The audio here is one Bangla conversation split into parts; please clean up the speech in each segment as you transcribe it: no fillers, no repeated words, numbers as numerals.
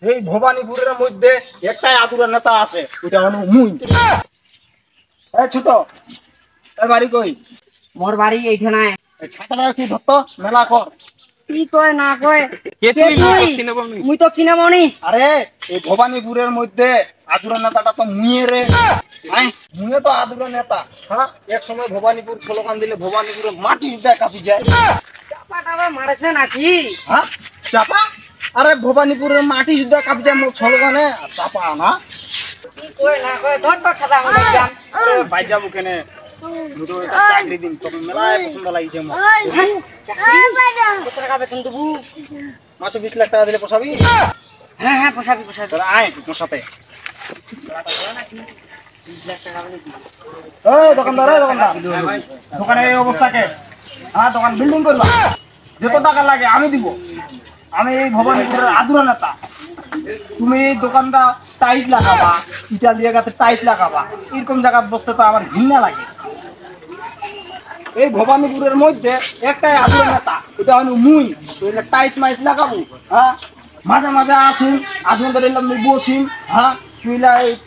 এই ভবানীপুরের মধ্যে একটাই আদুরা নেতা আছে, ওটা হলো মুই। এই ছোট, এই বাড়ি কই? মোর বাড়ি এইখানে। ছাতাটা কি ধরতো মেলা কর। কি কয় না কয় কে তুই? মুই তো চিনামনি। আরে এই ভবানীপুরের মধ্যে আদুরা নেতাটা তো মুয়ে রে। মুয়ে তো আদুরা নেতা। হ্যাঁ, এক সময় ভবানীপুর স্লোগান দিলে ভবানীপুরের মাটি কাঁপি যায়। চাপাটা মারছে নাকি? হ্যাঁ, চাপা? আরে ভবানীপুরের মাটি যুদ্ধ কাঁপি যায় মোর স্লোগানে, চাপা না? কি কয় না কয় ধর তো ছাতা আমি যাম। আরে ভাই যাবো কেনে? মুই তো চাকরি দিন, তবে মেলায় পছন্দ লাগিছে মোর। কত টাকা বেতন দেবো? মাসে 20 লাখ টাকা দিলে পোষাবি? হ্যাঁ হ্যাঁ পোষাবি পোষাবি। তোরা আয় তোর সাথে। 20 লাখ টাকা বলে দিবি। এই দোকানদার, এই দোকানদার, দোকানের এই অবস্থাকে, হ্যাঁ দোকান বিল্ডিং করবা, যত টাকা লাগে আমি দিব। আমি এই ভবানীপুরের আদুরা নেতা। তুমি এই দোকানটা টাইলস লাগাবা, ইটা দিয়ে গাতে টাইলস লাগাবা, এরকম জায়গা বসতে তো আমার ঘৃণা লাগে। এই ভবানীপুরের মধ্যে একটাই আদুরা নেতা, এটা হলো মুই। টাইলস মাইস লাগাবো, হ্যাঁ মাঝে মাঝে আসিম ধরে আমি বসিম, হ্যাঁ তুই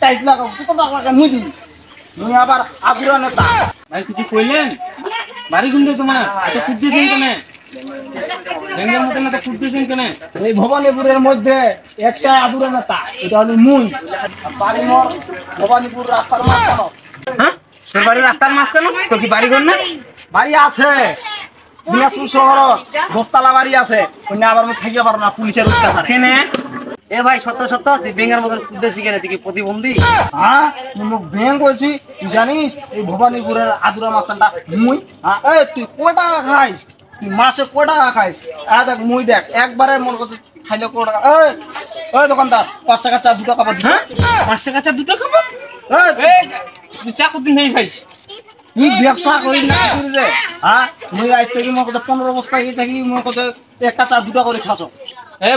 টাইলস লাগাবো, কত টাকা লাগে মুই দিবি। মুই আবার আদুরা নেতা। ভাই কিছু কইলেন? বাড়ি গুন্ডে তোমার এত কুদ্দিছেন কেন? ব্যাঙ্গের মতন এত কুদ্দিছেন কেন? এই ভবানীপুরের মধ্যে একটা আদুরা নেতা, এটা হলো মুই। বাড়ি মোর ভবানীপুর রাস্তার মাঝখানে। হ্যাঁ, তোর বাড়ির রাস্তার মাঝখানে? তোর কি বাড়ি ঘর না? বাড়ি আছে দিনাজপুর শহর, 10 তলা বাড়ি আছে। ওখানে আবার আমি থাকিয়ে পারবো না, পুলিশের অত্যাচারে। কেনে? এ ভাই সত্য সত্য তুই বেঙ্গার মতন কুদ্দেছি কেন? তুই কি প্রতিবন্ধী? হ্যাঁ, মুখ ব্যাং করছি। তুই জানিস এই ভবানীপুরের আদুরা মাস্তানটা মুই। হ্যাঁ, এই তুই কয় টাকা খাইস? তুই মাসে কয় টাকা খাইস? দেখ মুই দেখ একবারে মনে করছে খাইলে কয় টাকা। ওই দোকানদার 5 টাকা চা 2 টাকা পাবি। হ্যাঁ, 5 টাকা চা 2 টাকা পাবো? তুই চা কতদিন নেই খাইস? তুই ব্যবসা করি না করি রে? হ্যাঁ, মুই আজ থেকে মোর কথা 15 বছর আগে থাকি মোর কথা একটা চা 2 টাকা করে খাস।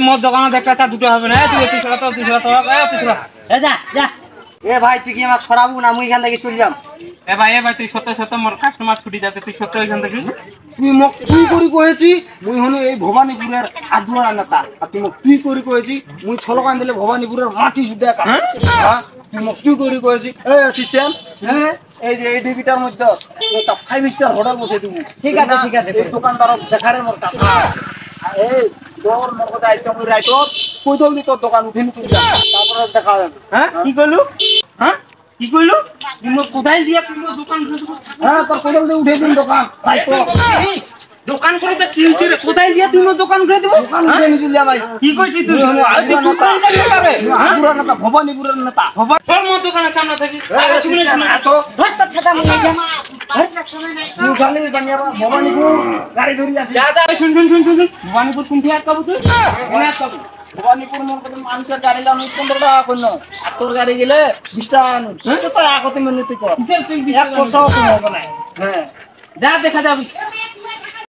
মোর দোকানে একটা চা 2 টাকা হবে না। তুই তুই চলা তো তুই চলা তো তুই চলা। যা যা। এ ভাই তুই কি আমাকে সরাবো না? মুই এখান থেকে চলে যাম। এ ভাই তুই সত্য মোর কাস্টমার ছুটি যাতে, তুই সত্য এখান থেকে। তুই মোক তুই করি কয়েছি মুই হলো এই ভবানীপুরের আদুরা নেতা, আর তুই মোক তুই করি কয়েছি মুই স্লোগান দিলে ভবানীপুরের মাটি যুদ্ধ কাঁপে। হ্যাঁ, তুই মোক তুই করি কয়েছি। এই অ্যাসিস্ট্যান্ট, হ্যাঁ এই যে এই ডিবিটার মধ্যে একটা 5 স্টার হোটেল বসে তুমি। ঠিক আছে ঠিক আছে। এই দোকানদার দেখারে মোর কথা। এই তোর মোর কথা আজকে মুই রাইতো কই দৌড়ি তোর দোকান উঠিনি চলে যা, তারপরে দেখা হবে। হ্যাঁ কি কইলু? হ্যাঁ কি কইলু? তুই মোর কোথায় দিয়া তুই মোর দোকান খুলে দেবো? হ্যাঁ, তোর কোদাল দিয়ে উঠে দিন দোকান রাইতো। দোকান করে তো কি হইছে রে? কোথায় দিয়া তুই মোর দোকান খুলে দেবো? দোকান উঠে নি চলে যা ভাই। কি কইছিস তুই? হলো আরে তুই আদুরা দোকান নেতা, কেন করে? আদুরা নেতা, ভবানীপুরের নেতা। বাবা তোর মোর দোকানের সামনে থাকি। আরে শুনে শুনে এত ধর তোর ছাতা মুই যাম। তুই খালি বানিয়া ভবানীপুর গাড়ি ধরি আছে। যা যা শুন ভবানীপুর কোনটি আটকাবো তুই? এনে আটকাবো। ভবানীপুর মোর কত মানুষের গাড়ি লাম 15 টাকা কইন, আর তোর গাড়ি গেলে 20 টাকা আনু। তুই তো আগতে মেনে তুই কর। কিসের তুই এক পয়সাও কম হবে না। হ্যাঁ, যা দেখা যাবে।